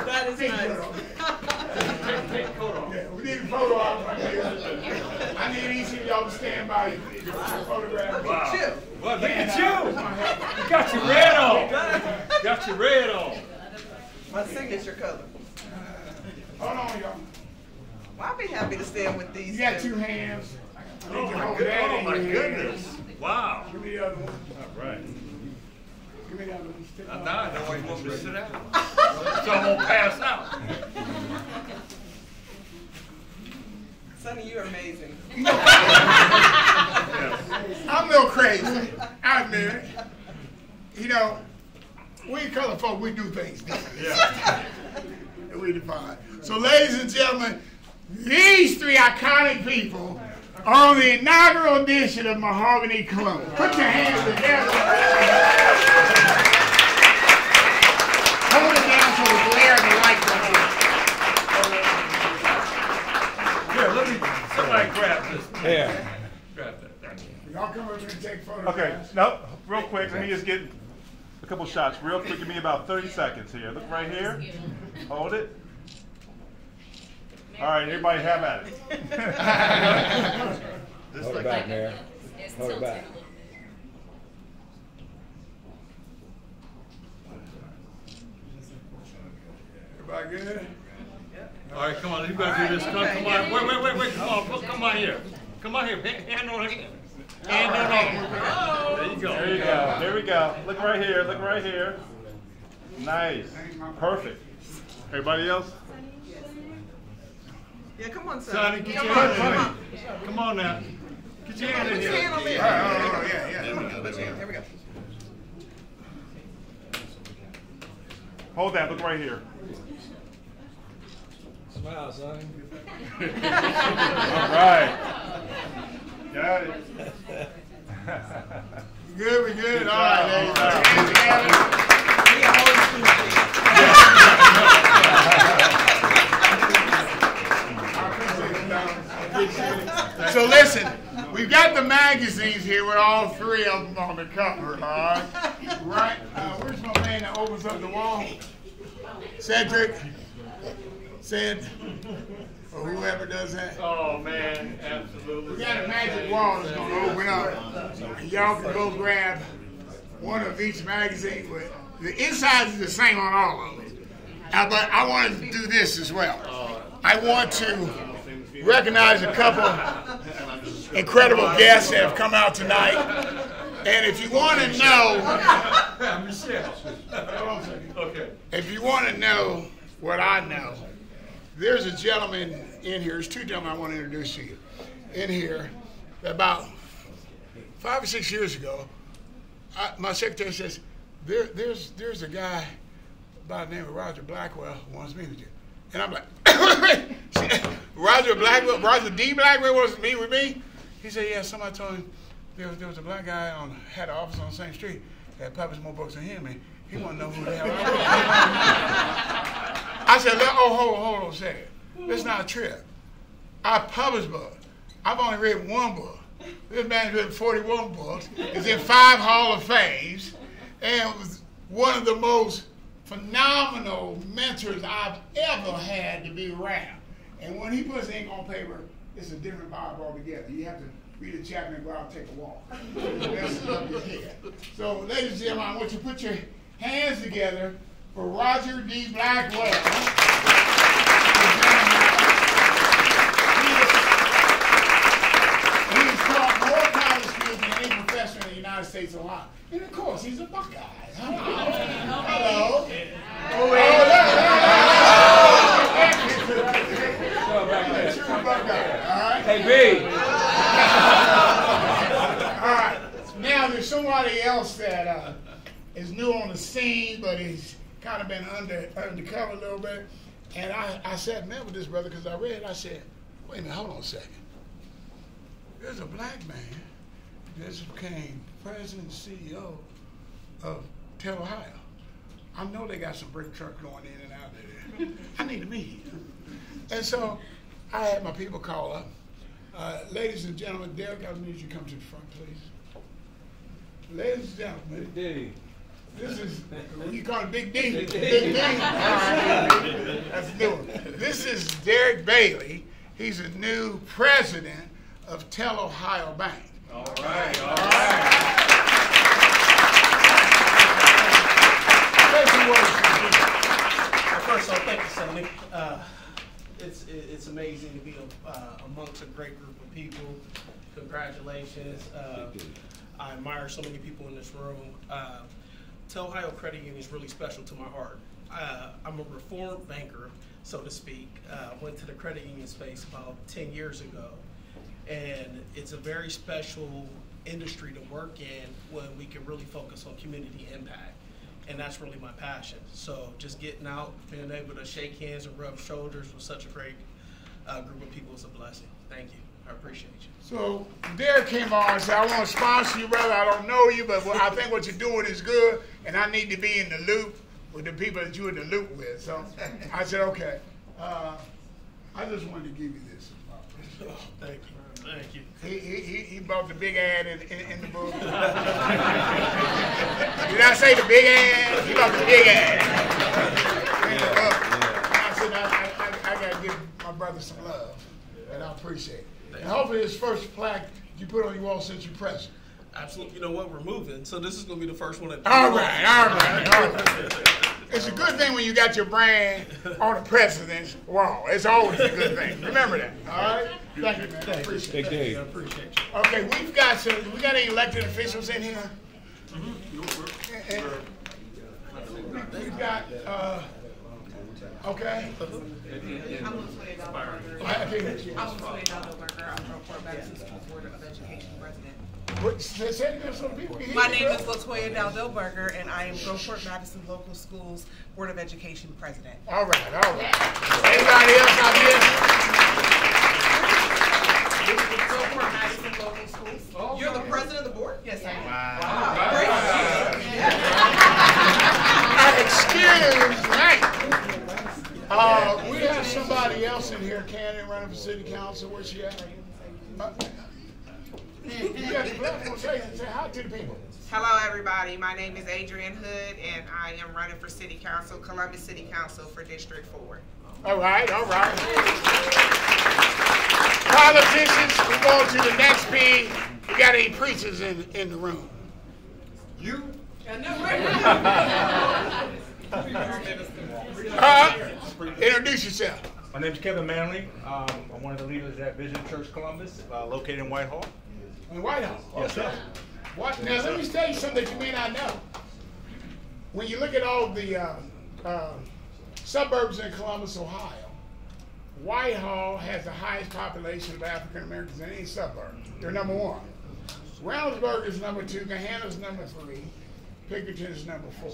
[SPEAKER 2] That is nice.
[SPEAKER 3] We need a photo op right here. I need each of y'all to stand by you. Photograph.
[SPEAKER 10] Wow. Well, look at you. You got your red on. Got your red on.
[SPEAKER 2] My signature color.
[SPEAKER 3] Hold on, y'all.
[SPEAKER 2] Well, I'll be happy to stand with these.
[SPEAKER 3] You got two hands.
[SPEAKER 10] Oh my goodness. Wow.
[SPEAKER 3] Give me the other one.
[SPEAKER 10] All right.
[SPEAKER 3] Give me the other one.
[SPEAKER 10] Now I know why you want me to sit down. So I'm going to pass out.
[SPEAKER 1] Sonny, you're amazing.
[SPEAKER 3] I'm a little crazy. I admit it. You know, we color folk, we do things differently. Yeah. We define. So, ladies and gentlemen, these three iconic people are on the inaugural edition of Mahogany Cologne. Put your hands together. Hold it down so the glare of the light doesn't.
[SPEAKER 10] Here, let me, somebody grab this.
[SPEAKER 5] Yeah.
[SPEAKER 10] Grab that.
[SPEAKER 3] Y'all come over here and take photos.
[SPEAKER 4] Okay, no, real quick, let me just get a couple shots real quick. Give me about 30 seconds here. Look right here. Hold it. All right, everybody have at it.
[SPEAKER 5] Hold it back, Mayor. Hold it back.
[SPEAKER 3] Everybody good?
[SPEAKER 10] All right, come on, you gotta do this. Come on, wait, come on here. Come on here, hand on hand. Hand on hand. There you go.
[SPEAKER 4] There you go. There we go. Look right here. Look right here. Nice. Perfect. Everybody else?
[SPEAKER 1] Yeah, come on,
[SPEAKER 10] Sonny,
[SPEAKER 1] Sonny.
[SPEAKER 10] get your hand in here. Come on now. Get your hand in here.
[SPEAKER 1] Stand on there.
[SPEAKER 3] Yeah.
[SPEAKER 1] There we go.
[SPEAKER 4] Hold that. Look right here.
[SPEAKER 5] Smile, Sonny.
[SPEAKER 4] All right. Got it.
[SPEAKER 3] Good, we good. All right, ladies. So listen, we've got the magazines here with all three of them on the cover, all right? Right? Where's my man that opens up the wall? Cedric said, or whoever does that.
[SPEAKER 10] Oh, man, absolutely.
[SPEAKER 3] We got a magic wall that's going to open up. And y'all can go grab one of each magazine. With the inside is the same on all of them. But I wanted to do this as well. I want to recognize a couple incredible guests that have come out tonight. And if you want to know, if you want to know what I know, there's a gentleman in here. There's two gentlemen I want to introduce to you. In here, about 5 or 6 years ago, my secretary says, there's a guy by the name of Roger Blackwell who wants to meet with you. And I'm like, Roger D. Blackwell wants to meet with me? He said, yeah, somebody told him there was a black guy had an office on the same street that published more books than him, and he wanted to know who the hell I was. I said, hold on a second. This is not a trip. I publish books. I've only read one book. This man's written 41 books. It's in 5 Hall of Fames, and was one of the most phenomenal mentors I've ever had to be around. And when he puts ink on paper, it's a different vibe altogether. You have to read a chapter and go out and take a walk. That's up your head. So, ladies and gentlemen, I want you to put your hands together for Roger D. Blackwell. He's taught more college schools than any professor in the United States of Ohio. And of course, he's a Buckeye. Hello.
[SPEAKER 5] Hey, B.
[SPEAKER 3] All right. Now, there's somebody else that is new on the scene, but he's kind of been undercover a little bit. And I sat and met with this brother because I read, I said, wait a minute, hold on a second. There's a black man that just became president and CEO of Tel Ohio. I know they got some brick trucks going in and out of there. I need to meet him. And so I had my people call up. Ladies and gentlemen, Derek, I need you to come to the front, please. Ladies and gentlemen,
[SPEAKER 5] D.
[SPEAKER 3] this is, you call it Big D. Big D. That's a new one. This is Derek Bailey. He's a new president of Tel Ohio Bank.
[SPEAKER 10] All right.
[SPEAKER 12] First off, thank you, Sonny. It's amazing to be amongst a great group of people. Congratulations. I admire so many people in this room. Ohio Credit Union is really special to my heart. I'm a reformed banker, so to speak. Went to the credit union space about 10 years ago. And it's a very special industry to work in when we can really focus on community impact. And that's really my passion. So just getting out, being able to shake hands and rub shoulders with such a great group of people is a blessing. Thank you. I appreciate you.
[SPEAKER 3] So Derek came on and said, I want to sponsor you, brother. I don't know you, but I think what you're doing is good, and I need to be in the loop with the people that you're in the loop with. So I said, okay. I just wanted to give you this.
[SPEAKER 12] Oh, thank you. Thank you.
[SPEAKER 3] He bought the big ad in the book. Did I say the big ad? He bought the big ad in the book. I said, I got to give my brother some love, and I appreciate it. And hopefully this first plaque you put on your wall since you're president.
[SPEAKER 12] Absolutely. You know what? We're moving, so this is going to be the first one.
[SPEAKER 3] All right. It's a good thing when you got your brand on the president's wall. It's always a good thing. Remember that. All right. Thank you, man. I appreciate it.
[SPEAKER 12] I appreciate you.
[SPEAKER 3] Okay, we got any elected officials in here? We've got okay.
[SPEAKER 1] I'm Latoya Dalberger.
[SPEAKER 3] I think
[SPEAKER 1] I'm Latoya Dalberger. I'm from Fort Madison School Board of Education president.
[SPEAKER 3] My
[SPEAKER 1] name is Latoya Dalberger, and I am Gulfport Madison Local Schools Board of Education president.
[SPEAKER 3] All right. Anybody else out here?
[SPEAKER 1] Gulfport Madison Local Schools. Oh, you're the president of the board? Yes, I am.
[SPEAKER 3] Wow. Excuse me. We have somebody else in here, candidate running for city council. Where's she at? You got the platform. Say hi to the people.
[SPEAKER 1] Hello, everybody. My name is Adrienne Hood, and I am running for City Council, Columbus City Council for District 4.
[SPEAKER 3] All right. Politicians, we go to the next P. We got any preachers in the room? You? Introduce yourself.
[SPEAKER 13] My name is Kevin Manley. I'm one of the leaders at Vision Church Columbus, located in Whitehall.
[SPEAKER 3] In Whitehall?
[SPEAKER 13] Yes, sir.
[SPEAKER 3] What? Now, let me tell you something that you may not know. When you look at all the suburbs in Columbus, Ohio, Whitehall has the highest population of African Americans in any suburb. They're number 1. Reynoldsburg is number 2. Gahanna's number 3. Pickerton is number 4.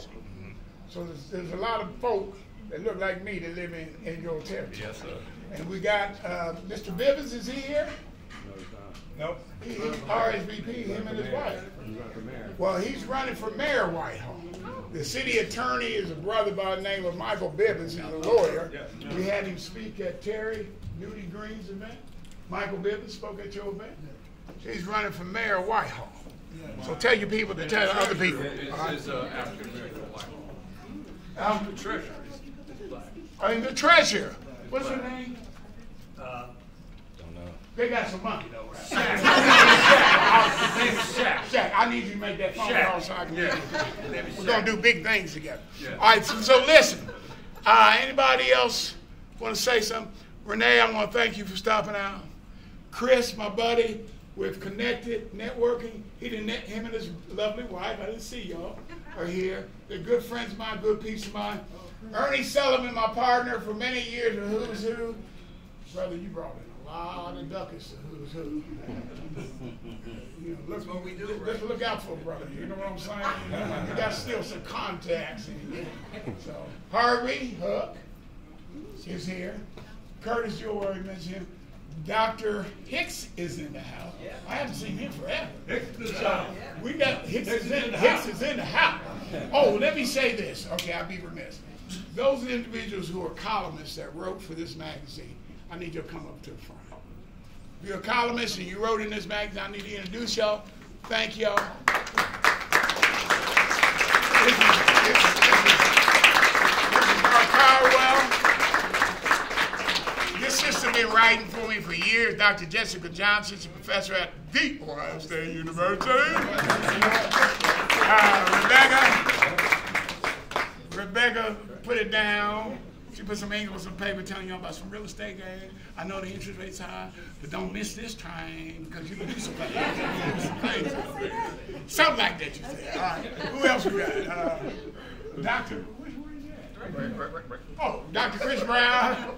[SPEAKER 3] So there's a lot of folk that look like me that live in your territory.
[SPEAKER 13] Yes, sir.
[SPEAKER 3] And we got Mr. Bivens, is he here?
[SPEAKER 13] Nope.
[SPEAKER 3] He's RSVP, him and his wife. Well, he's running for mayor of Whitehall. The city attorney is a brother by the name of Michael Bivens. He's a lawyer. We had him speak at Terry Nudie Green's event. Michael Bivens spoke at your event. He's running for mayor of Whitehall. So tell your people to tell other people.
[SPEAKER 10] It's African American Whitehall. The treasurer is black.
[SPEAKER 3] The treasurer. What's her name?
[SPEAKER 13] Don't know.
[SPEAKER 3] They got some money though, right?
[SPEAKER 10] Shaq.
[SPEAKER 3] I need you to make that phone call so I can get it. We're going to do big things together.
[SPEAKER 10] Yeah.
[SPEAKER 3] All right, so listen. Anybody else want to say something? Renee, I want to thank you for stopping out. Chris, my buddy, with Connected Networking, him and his lovely wife, I didn't see y'all, are here. They're good friends of mine, good peace of mine. Ernie Sullivan, my partner for many years at Who's Who. Brother, you brought in a lot of ducats to Who's Who. That's what we do. Just look out for brother. You know what I'm saying? You got still some contacts in here. So Harvey Hook is here. Curtis, you already mentioned him. Dr. Hicks is in the house. I haven't seen him forever. We got Hicks is in the house. Oh, let me say this. Okay, I'll be remiss. Those individuals who are columnists that wrote for this magazine, I need you to come up to the front. If you're a columnist and you wrote in this magazine, I need to introduce y'all. Thank y'all. This is Mark Caldwell. This sister been writing for me for years. Dr. Jessica Johnson, she's a professor at the Ohio State University. Rebecca put it down. She She put some ink on some paper telling you about some real estate game. I know the interest rate's high, but don't miss this train because you can do some things. Something like that you said. All right. Who else we got? Doctor. Oh, Dr. Chris Brown.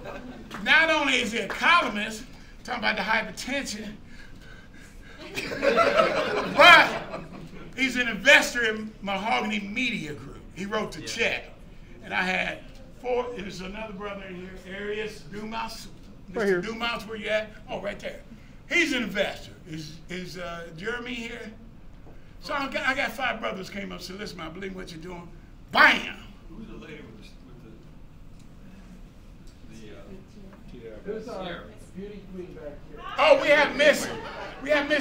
[SPEAKER 3] Not only is he a columnist, talking about the hypertension, but he's an investor in Mahogany Media Group. He wrote the check. And I had four, there's another brother in here, Arius Dumas.
[SPEAKER 5] Right here.
[SPEAKER 3] Mr. Dumas, where you at? Oh, right there. He's an investor. Is Jeremy here? So I got 5 brothers came up and said, listen, I believe in what you're doing. Bam!
[SPEAKER 10] Who's the lady with
[SPEAKER 5] There's a beauty queen back here.
[SPEAKER 3] Oh, we have Miss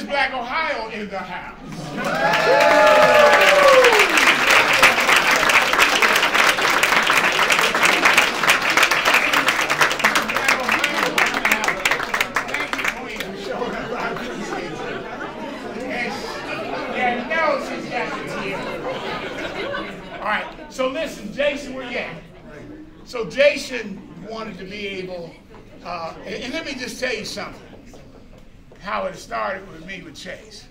[SPEAKER 3] Black Ohio in the house. All right, so listen, Jason, where you at? So Jason wanted to be able, and let me just tell you something, how it started with me with Chase.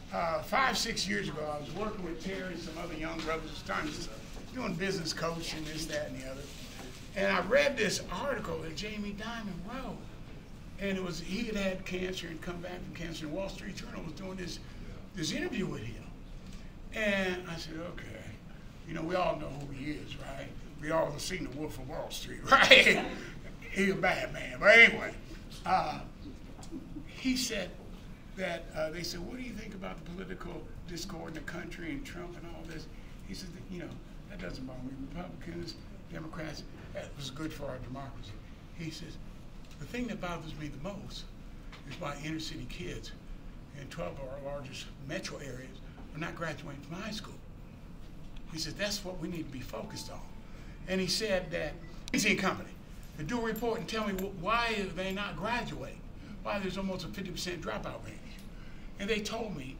[SPEAKER 3] 5, 6 years ago, I was working with Terry and some other young brothers, doing business coaching, this, that, and the other. And I read this article that Jamie Dimon wrote. And it was, he had had cancer and come back from cancer, and Wall Street Journal was doing this interview with him. And I said, okay, you know, we all know who he is, right? We all have seen The Wolf of Wall Street, right? He's a bad man. But anyway, he said that, they said, what do you think about the political discord in the country and Trump and all this? He said, you know, that doesn't bother me. Republicans, Democrats, that was good for our democracy. He says, the thing that bothers me the most is why inner city kids in 12 of our largest metro areas are not graduating from high school. He said, that's what we need to be focused on. And he said that he's a company to do a report and tell me why they not graduating, why there's almost a 50% dropout rate. And they told me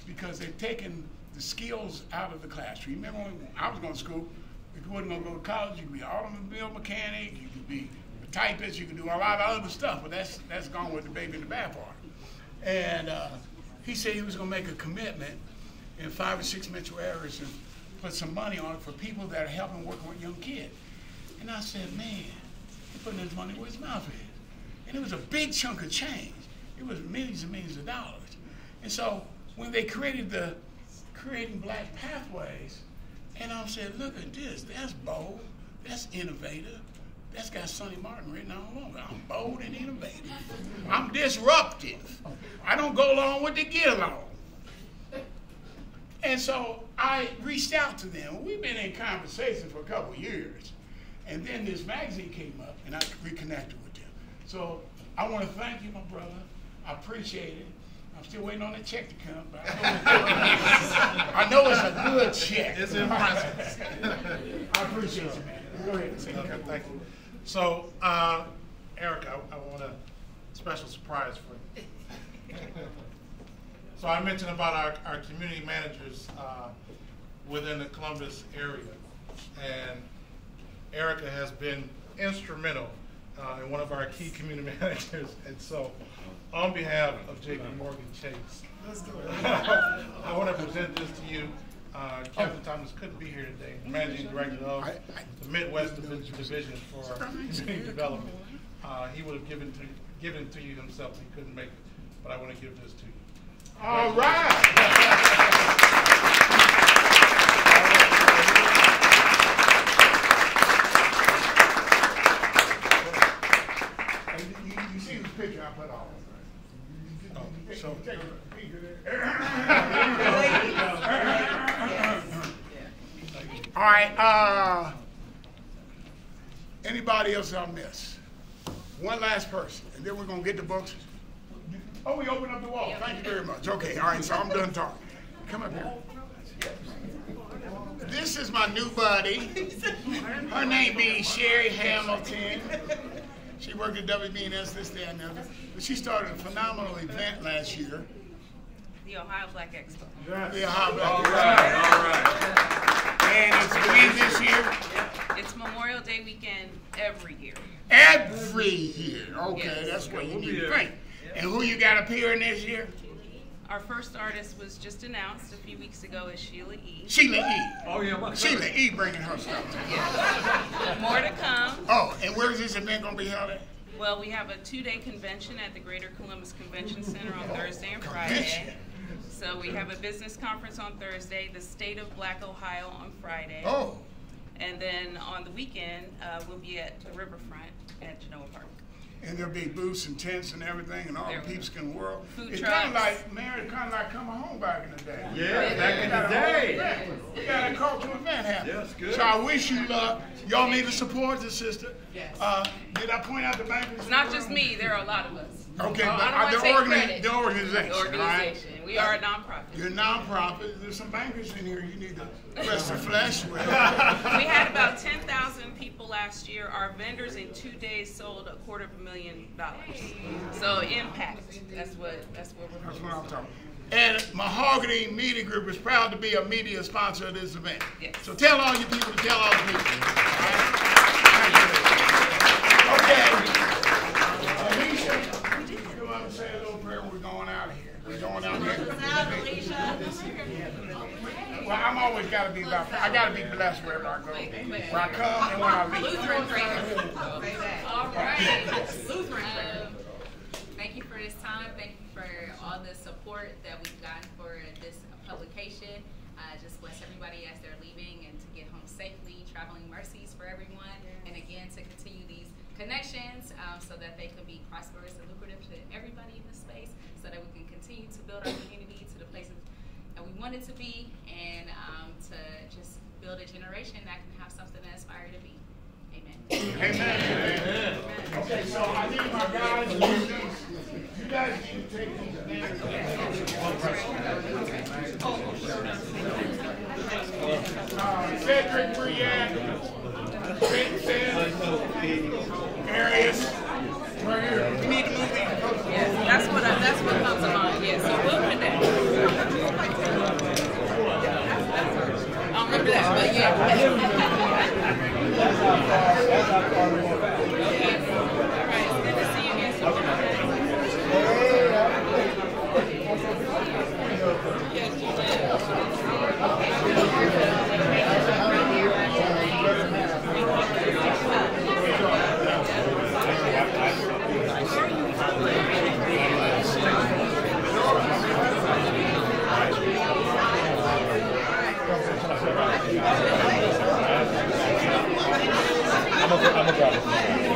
[SPEAKER 3] because they've taken the skills out of the classroom. Remember when I was going to school, if you wasn't going to go to college, you could be an automobile mechanic, you could be a typist, you could do a lot of other stuff, but that's gone with the baby in the bathwater. And he said he was going to make a commitment in 5 or 6 metro areas and put some money on it for people that are helping working with young kids. And I said, man, he's putting his money where his mouth is. And it was a big chunk of change. It was millions and millions of dollars. And so when they created the Creating Black Pathways, and I said, look at this, that's bold, that's innovative, that's got Sonny Martin written all over it. I'm bold and innovative. I'm disruptive. I don't go along with the get along. And so I reached out to them. We've been in conversation for a couple of years. And then this magazine came up, and I reconnected with them. So I want to thank you, my brother. I appreciate it. I'm still waiting on that check to come, but I know it's a good check.
[SPEAKER 11] It's impressive.
[SPEAKER 3] I appreciate you, man. Go ahead.
[SPEAKER 11] Okay, thank you. So, Eric, I want a special surprise for you. So I mentioned about our community managers within the Columbus area, and Erica has been instrumental in one of our key community managers. And so, on behalf of J.P. Morgan Chase, I want to present this to you. Captain Thomas couldn't be here today, Managing Director of the Midwest Division for Community Development. He would have given it to you himself. He couldn't make it, but I want to give this to you.
[SPEAKER 3] All right. You see the picture I put on.
[SPEAKER 11] So,
[SPEAKER 3] all right. Anybody else I miss? One last person, and then we're gonna get the books. Oh, we opened up the wall. Thank you very much. Okay, all right, so I'm done talking. Come up here. This is my new buddy. Her name being Sherry Hamilton. She worked at WBNS, this, that, and the other. But she started a phenomenal event last year.
[SPEAKER 14] The Ohio Black Expo.
[SPEAKER 3] The Ohio Black Expo.
[SPEAKER 14] All right.
[SPEAKER 3] And it's when this year?
[SPEAKER 14] It's Memorial Day weekend every year.
[SPEAKER 3] Every year. Okay,
[SPEAKER 14] Yes.
[SPEAKER 3] that's what you need to think. And who you got appearing this year?
[SPEAKER 14] Our first artist was just announced a few weeks ago as Sheila E.
[SPEAKER 3] Sheila E.
[SPEAKER 10] Oh, yeah,
[SPEAKER 3] Sheila E. bringing her stuff.
[SPEAKER 14] More to come.
[SPEAKER 3] Oh, and where's this event going to be held at?
[SPEAKER 14] Well, we have a 2-day convention at the Greater Columbus Convention Center on Thursday and Friday. So we have a business conference on Thursday, the State of Black Ohio on Friday.
[SPEAKER 3] Oh.
[SPEAKER 14] And then on the weekend, we'll be at the riverfront at Genoa Park.
[SPEAKER 3] And there'll be booths and tents and everything, and all the peeps in the world.
[SPEAKER 14] Food
[SPEAKER 3] It's
[SPEAKER 14] trucks.
[SPEAKER 3] kind of like, Mary, kind of like coming home back in the day.
[SPEAKER 10] Yeah, back in the day.
[SPEAKER 3] We got a cultural event happening.
[SPEAKER 10] Yes, good.
[SPEAKER 3] So I wish you luck. Y'all need to support the sister. Yes. Did I point out the bankers?
[SPEAKER 14] It's not just me, there are a lot of us.
[SPEAKER 3] Okay,
[SPEAKER 14] I
[SPEAKER 3] but
[SPEAKER 14] don't wanna
[SPEAKER 3] the
[SPEAKER 14] take
[SPEAKER 3] organization.
[SPEAKER 14] credit.
[SPEAKER 3] The organization.
[SPEAKER 14] Organization.
[SPEAKER 3] Right?
[SPEAKER 14] We are a nonprofit.
[SPEAKER 3] You're a nonprofit. There's some bankers in here you need to press the flesh with.
[SPEAKER 14] We had about 10,000 people last year. Our vendors in 2 days sold $250,000. So impact. That's what we're.
[SPEAKER 3] That's what I'm talking. And Mahogany Media Group is proud to be a media sponsor of this event.
[SPEAKER 14] Yes.
[SPEAKER 3] So tell all your people to tell all the people. All right? Okay. Alicia, come on and say a little prayer. We're going out of here. We're going out here. Well, I'm always got to be about. I got to be blessed wherever I go. Where I come and when I leave.
[SPEAKER 9] Lutheran prayer. All right. Lutheran. Thank you for this time. Thank you for all the support that we've gotten for this publication. Just bless everybody as they're leaving and to get home safely. Traveling mercies for everyone. And again, to continue these connections so that they could be prosperous and lucrative to everybody in this space so that we can continue to build our community to the places that we want it to be and to just build a generation that can have something to aspire to be. Amen.
[SPEAKER 3] Amen. Okay, so I need my guys. You guys need to take these banners. Cedric, where you at? Arius. Right here. We need to move these.
[SPEAKER 14] Yes, that's what comes to mind. Yes, so we'll put that. I don't remember that, but yeah.
[SPEAKER 5] I'm a